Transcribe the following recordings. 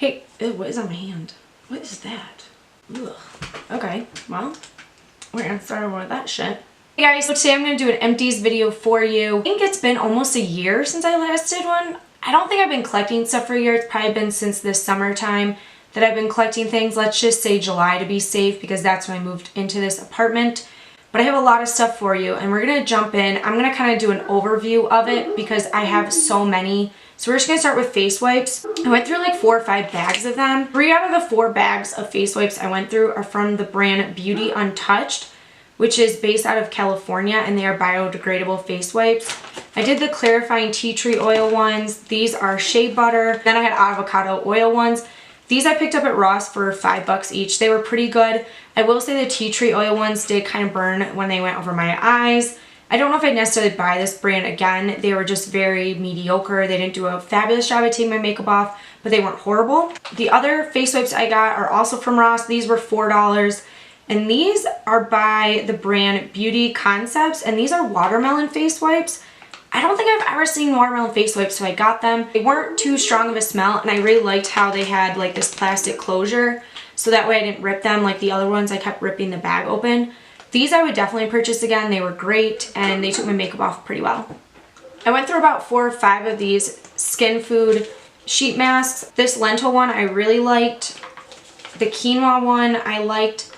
Hey, ew, what is on my hand? What is that? Ugh. Okay, well, we're gonna start over with that shit. Hey guys, so today I'm gonna do an empties video for you. I think it's been almost a year since I last did one. I don't think I've been collecting stuff for a year. It's probably been since this summertime that I've been collecting things. Let's just say July to be safe because that's when I moved into this apartment. But I have a lot of stuff for you and we're gonna jump in. I'm gonna kind of do an overview of it because I have so many. So we're just gonna start with face wipes. I went through like 4 or 5 bags of them. 3 out of the 4 bags of face wipes I went through are from the brand Beauty Untouched, which is based out of California, and they are biodegradable face wipes. I did the clarifying tea tree oil ones. These are shea butter. Then I had avocado oil ones. These I picked up at Ross for $5 each. They were pretty good. I will say the tea tree oil ones did kind of burn when they went over my eyes. I don't know if I'd necessarily buy this brand again. They were just very mediocre. They didn't do a fabulous job at taking my makeup off, but they weren't horrible. The other face wipes I got are also from Ross. These were $4. And these are by the brand Beauty Concepts, and these are watermelon face wipes. I don't think I've ever seen watermelon face wipes, so I got them. They weren't too strong of a smell, and I really liked how they had like this plastic closure, so that way I didn't rip them like the other ones. I kept ripping the bag open. These I would definitely purchase again. They were great, and they took my makeup off pretty well. I went through about 4 or 5 of these Skin Food sheet masks. This lentil one I really liked. The quinoa one I liked.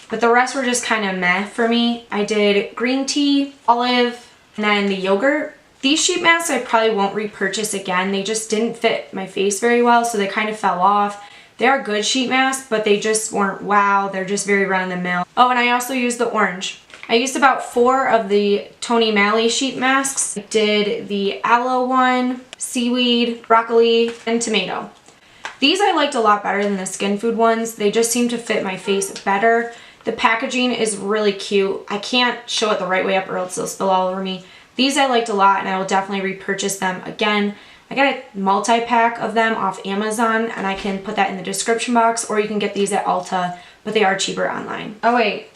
But the rest were just kind of meh for me. I did green tea, olive, and then the yogurt. These sheet masks I probably won't repurchase again. They just didn't fit my face very well, so they kind of fell off. They are good sheet masks, but they just weren't wow. They're just very run-of-the-mill. Oh, and I also used the orange. I used about 4 of the Tony Malley sheet masks. I did the aloe one, seaweed, broccoli, and tomato. These I liked a lot better than the Skin Food ones. They just seem to fit my face better. The packaging is really cute. I can't show it the right way up or else they'll spill all over me. These I liked a lot and I will definitely repurchase them again. I got a multi-pack of them off Amazon and I can put that in the description box, or you can get these at Ulta, but they are cheaper online. Oh wait,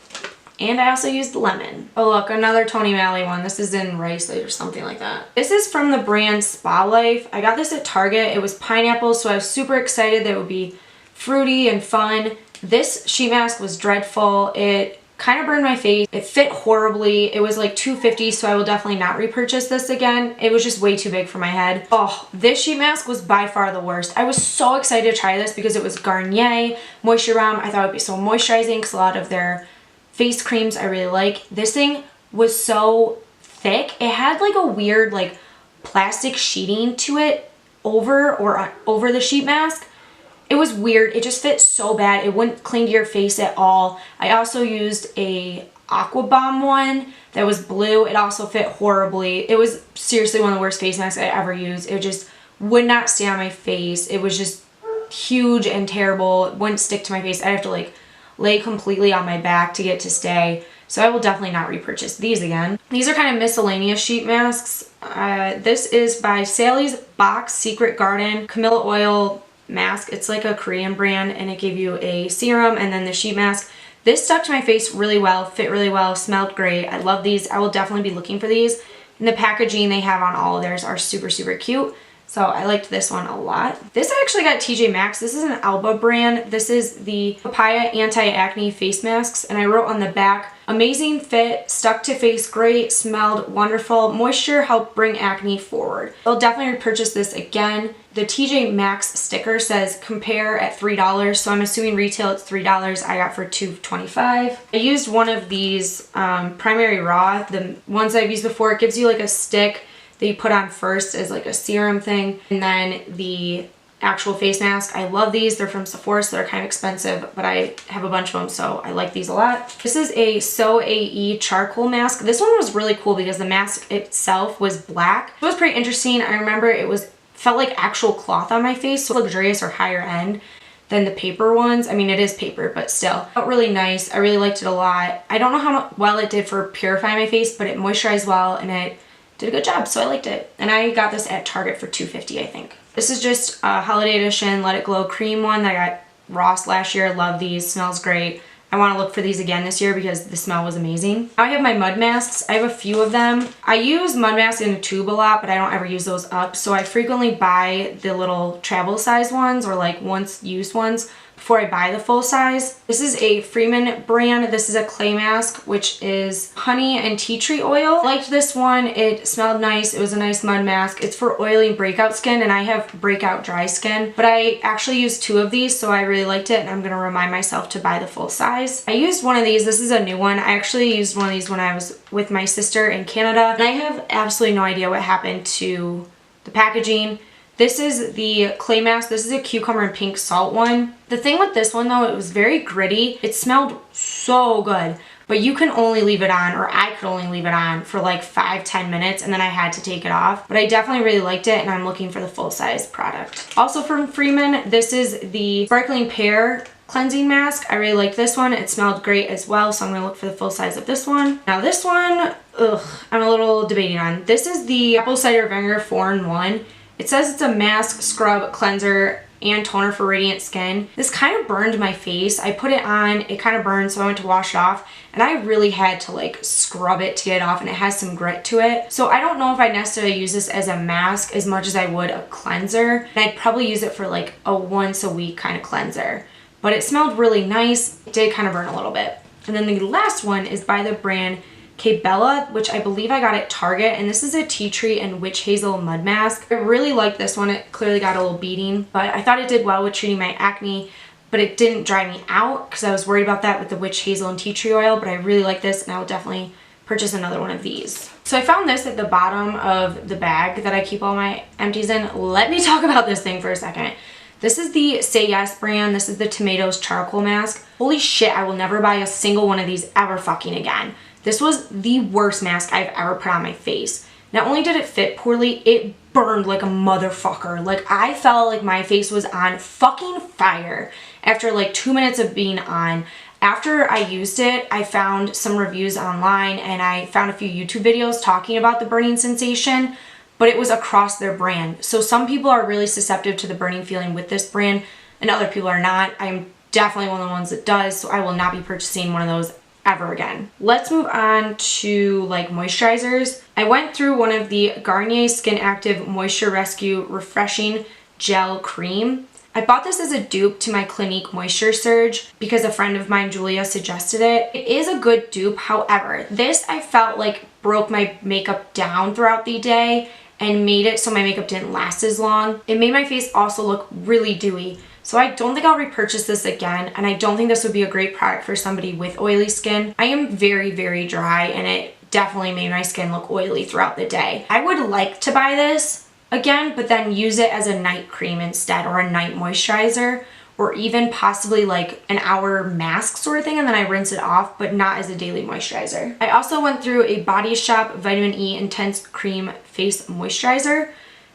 and I also used lemon. Oh look, another Tony Malley one. This is in rice or something like that. This is from the brand Spa Life. I got this at Target. It was pineapple, so I was super excited that it would be fruity and fun. This sheet mask was dreadful. It kind of burned my face. It fit horribly. It was like $2.50, so I will definitely not repurchase this again. It was just way too big for my head. Oh, this sheet mask was by far the worst. I was so excited to try this because it was Garnier Moisture Bomb. I thought it would be so moisturizing because a lot of their face creams I really like. This thing was so thick. It had like a weird like plastic sheeting to it over the sheet mask. It was weird. It just fit so bad. It wouldn't cling to your face at all. I also used a Aqua Bomb one that was blue. It also fit horribly. It was seriously one of the worst face masks I ever used. It just would not stay on my face. It was just huge and terrible. It wouldn't stick to my face. I'd have to like lay completely on my back to get it to stay. So I will definitely not repurchase these again. These are kind of miscellaneous sheet masks. This is by Sally's Box Secret Garden Camilla Oil mask. It's like a Korean brand and it gave you a serum and then the sheet mask. This stuck to my face really well, fit really well, smelled great. I love these. I will definitely be looking for these. And the packaging they have on all of theirs are super, super cute. So I liked this one a lot. This I actually got TJ Maxx. This is an Alba brand. This is the Papaya Anti-Acne Face Masks. And I wrote on the back, amazing fit, stuck to face great, smelled wonderful, moisture helped bring acne forward. I'll definitely repurchase this again. The TJ Maxx sticker says compare at $3, so I'm assuming retail it's $3. I got for $2.25. I used one of these Primary Raw, the ones I've used before. It gives you like a stick that you put on first as like a serum thing, and then the actual face mask. I love these. They're from Sephora, so they're kind of expensive, but I have a bunch of them, so I like these a lot. This is a So AE charcoal mask. This one was really cool because the mask itself was black. It was pretty interesting. I remember it felt like actual cloth on my face, so luxurious or higher end than the paper ones. I mean, it is paper, but still. It felt really nice. I really liked it a lot. I don't know how well it did for purifying my face, but it moisturized well and it did a good job, so I liked it. And I got this at Target for $2.50, I think. This is just a holiday edition Let It Glow cream one that I got Ross last year. Love these, smells great. I want to look for these again this year because the smell was amazing. Now I have my mud masks. I have a few of them. I use mud masks in a tube a lot, but I don't ever use those up. So I frequently buy the little travel size ones or like once used ones before I buy the full size. This is a Freeman brand. This is a clay mask, which is honey and tea tree oil. I liked this one. It smelled nice. It was a nice mud mask. It's for oily and breakout skin, and I have breakout dry skin, but I actually used 2 of these, so I really liked it, and I'm gonna remind myself to buy the full size. I used one of these. This is a new one. I actually used one of these when I was with my sister in Canada, and I have absolutely no idea what happened to the packaging. This is the clay mask. This is a cucumber and pink salt one. The thing with this one though, it was very gritty. It smelled so good, but you can only leave it on, or I could only leave it on for like 5-10 minutes, and then I had to take it off. But I definitely really liked it, and I'm looking for the full size product. Also from Freeman, this is the Sparkling Pear cleansing mask. I really liked this one. It smelled great as well, so I'm gonna look for the full size of this one. Now this one, I'm a little debating on. This is the apple cider vinegar 4-in-1. It says it's a mask, scrub, cleanser, and toner for radiant skin. This kind of burned my face. I put it on, it kind of burned, so I went to wash it off, and I really had to like scrub it to get it off, and it has some grit to it. So I don't know if I necessarily use this as a mask as much as I would a cleanser, and I'd probably use it for like a once a week kind of cleanser. But it smelled really nice. It did kind of burn a little bit. And then the last one is by the brand Bella, which I believe I got at Target, and this is a tea tree and witch hazel mud mask. I really like this one. It clearly got a little beating, but I thought it did well with treating my acne, but it didn't dry me out because I was worried about that with the witch hazel and tea tree oil. But I really like this, and I will definitely purchase another one of these. So I found this at the bottom of the bag that I keep all my empties in. Let me talk about this thing for a second. This is the Say Yes brand. This is the Tomatoes Charcoal Mask. Holy shit, I will never buy a single one of these ever fucking again. This was the worst mask I've ever put on my face. Not only did it fit poorly, it burned like a motherfucker. Like, I felt like my face was on fucking fire after like 2 minutes of being on. After I used it, I found some reviews online, and I found a few YouTube videos talking about the burning sensation, but it was across their brand. So some people are really susceptible to the burning feeling with this brand, and other people are not. I'm definitely one of the ones that does, so I will not be purchasing one of those ever again. Let's move on to like moisturizers. I went through one of the Garnier Skin Active Moisture Rescue Refreshing Gel Cream. I bought this as a dupe to my Clinique Moisture Surge because a friend of mine, Julia, suggested it. It is a good dupe. However, this I felt like broke my makeup down throughout the day and made it so my makeup didn't last as long. It made my face also look really dewy. So I don't think I'll repurchase this again, and I don't think this would be a great product for somebody with oily skin. I am very, very dry, and it definitely made my skin look oily throughout the day. I would like to buy this again, but then use it as a night cream instead, or a night moisturizer, or even possibly like an hour mask sort of thing, and then I rinse it off, but not as a daily moisturizer. I also went through a Body Shop Vitamin E Intense Cream Face Moisturizer.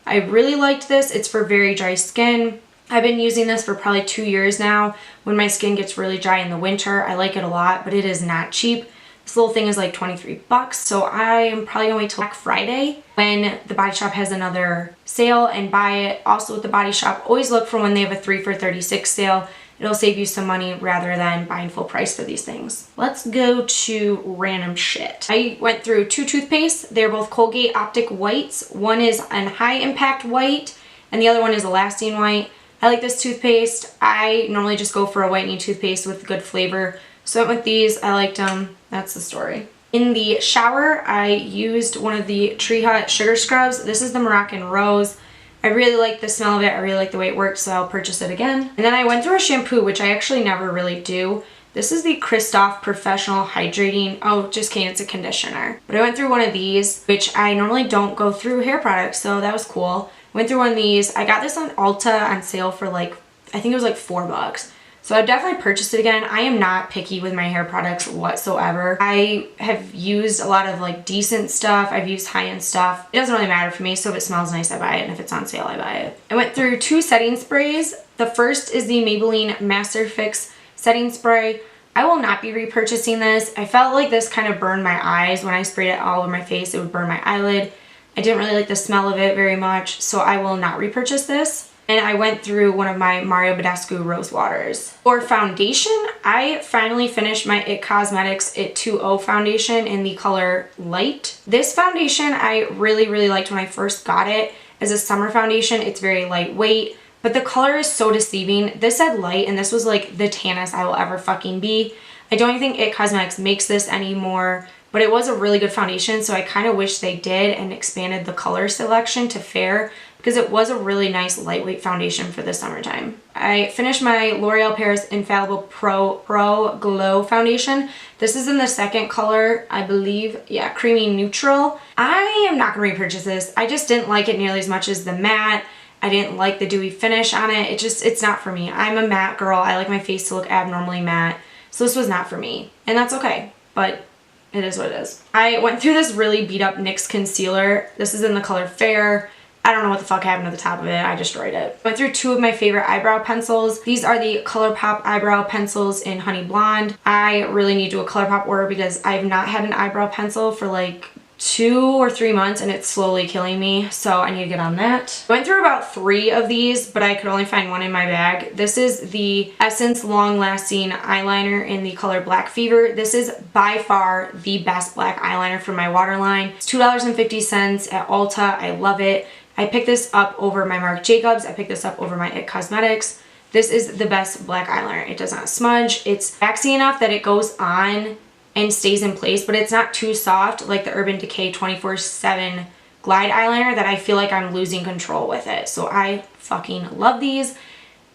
I really liked this. It's for very dry skin. I've been using this for probably 2 years now. When my skin gets really dry in the winter, I like it a lot, but it is not cheap. This little thing is like 23 bucks, so I am probably gonna wait till Black Friday when the Body Shop has another sale and buy it. Also with the Body Shop, always look for when they have a 3 for $36 sale. It'll save you some money rather than buying full price for these things. Let's go to random shit. I went through 2 toothpastes. They're both Colgate Optic Whites. One is an high impact white, and the other one is a lasting white. I like this toothpaste. I normally just go for a whitening toothpaste with good flavor. So I went with these. I liked them. That's the story. In the shower, I used one of the Tree Hut Sugar Scrubs. This is the Moroccan Rose. I really like the smell of it. I really like the way it works, so I'll purchase it again. And then I went through a shampoo, which I actually never really do. This is the Christoph Professional Hydrating. Oh, just kidding, it's a conditioner. But I went through one of these, which I normally don't go through hair products, so that was cool. Went through one of these. I got this on Ulta on sale for like, I think it was like $4. So I've definitely purchased it again. I am not picky with my hair products whatsoever. I have used a lot of like decent stuff. I've used high-end stuff. It doesn't really matter for me, so if it smells nice, I buy it, and if it's on sale, I buy it. I went through 2 setting sprays. The first is the Maybelline Master Fix setting spray. I will not be repurchasing this. I felt like this kind of burned my eyes. When I sprayed it all over my face, it would burn my eyelid. I didn't really like the smell of it very much, so I will not repurchase this. and I went through one of my Mario Badescu Rose Waters. For foundation, I finally finished my IT Cosmetics IT 2.0 foundation in the color Light. This foundation I really liked when I first got it. As a summer foundation, it's very lightweight, but the color is so deceiving. This said light, and this was like the tannest I will ever fucking be. I don't think IT Cosmetics makes this anymore, but it was a really good foundation, so I kind of wish they did and expanded the color selection to fair, because it was a really nice lightweight foundation for the summertime. I finished my L'Oreal Paris Infallible Pro Glow Foundation. This is in the second color, I believe. Yeah, Creamy Neutral. I am not going to repurchase this. I just didn't like it nearly as much as the matte. I didn't like the dewy finish on it. It's not for me. I'm a matte girl. I like my face to look abnormally matte. So this was not for me. And that's okay, but it is what it is. I went through this really beat up NYX concealer. This is in the color Fair. I don't know what the fuck happened to the top of it. I destroyed it. Went through two of my favorite eyebrow pencils. These are the ColourPop eyebrow pencils in Honey Blonde. I really need to do a ColourPop order because I've not had an eyebrow pencil for like 2 or 3 months and it's slowly killing me, so I need to get on that. I went through about 3 of these, but I could only find one in my bag. This is the Essence Long Lasting Eyeliner in the color Black Fever. This is by far the best black eyeliner for my waterline. It's $2.50 at Ulta. I love it. I picked this up over my Marc Jacobs. I picked this up over my IT Cosmetics. This is the best black eyeliner. It does not smudge. It's waxy enough that it goes on and stays in place, but it's not too soft like the Urban Decay 24/7 Glide eyeliner that I feel like I'm losing control with it. So I fucking love these,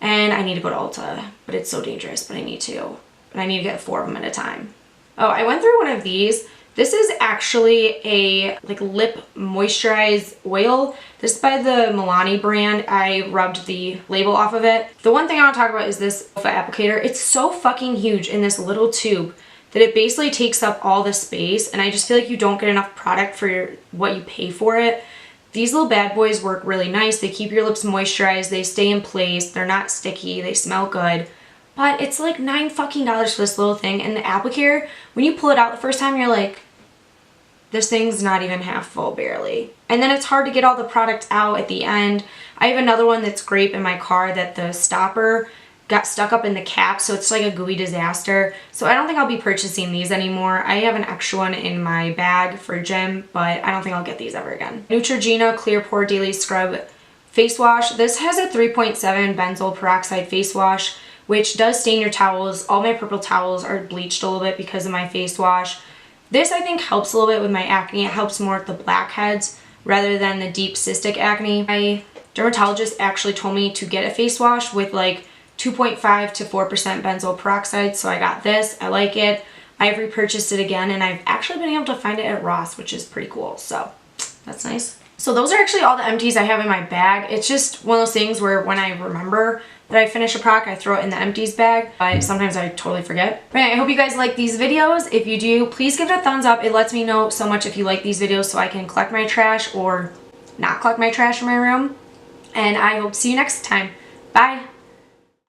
and I need to go to Ulta, but it's so dangerous, but I need to. And I need to get 4 of them at a time. Oh, I went through one of these. This is actually a like lip moisturize oil. This is by the Milani brand. I rubbed the label off of it. The one thing I want to talk about is this applicator. It's so fucking huge in this little tube that it basically takes up all the space, and I just feel like you don't get enough product for what you pay for it. These little bad boys work really nice. They keep your lips moisturized, they stay in place, they're not sticky, they smell good. But it's like $9 fucking for this little thing, and the applicator, when you pull it out the first time, you're like, this thing's not even half full, barely. And then it's hard to get all the product out at the end. I have another one that's grape in my car that the stopper got stuck up in the cap, so it's like a gooey disaster. So I don't think I'll be purchasing these anymore. I have an extra one in my bag for gym, but I don't think I'll get these ever again. Neutrogena Clear Pore Daily Scrub Face Wash. This has a 3.7 benzoyl peroxide face wash, which does stain your towels. All my purple towels are bleached a little bit because of my face wash. This I think helps a little bit with my acne. It helps more with the blackheads rather than the deep cystic acne. My dermatologist actually told me to get a face wash with like 2.5 to 4% benzoyl peroxide, so I got this. I like it. I've repurchased it again, and I've actually been able to find it at Ross, which is pretty cool, so that's nice. So those are actually all the empties I have in my bag. It's just one of those things where when I remember that I finish a product, I throw it in the empties bag, but sometimes I totally forget. But anyway, I hope you guys like these videos. If you do, please give it a thumbs up. It lets me know so much if you like these videos so I can collect my trash or not collect my trash in my room. And I hope to see you next time. Bye!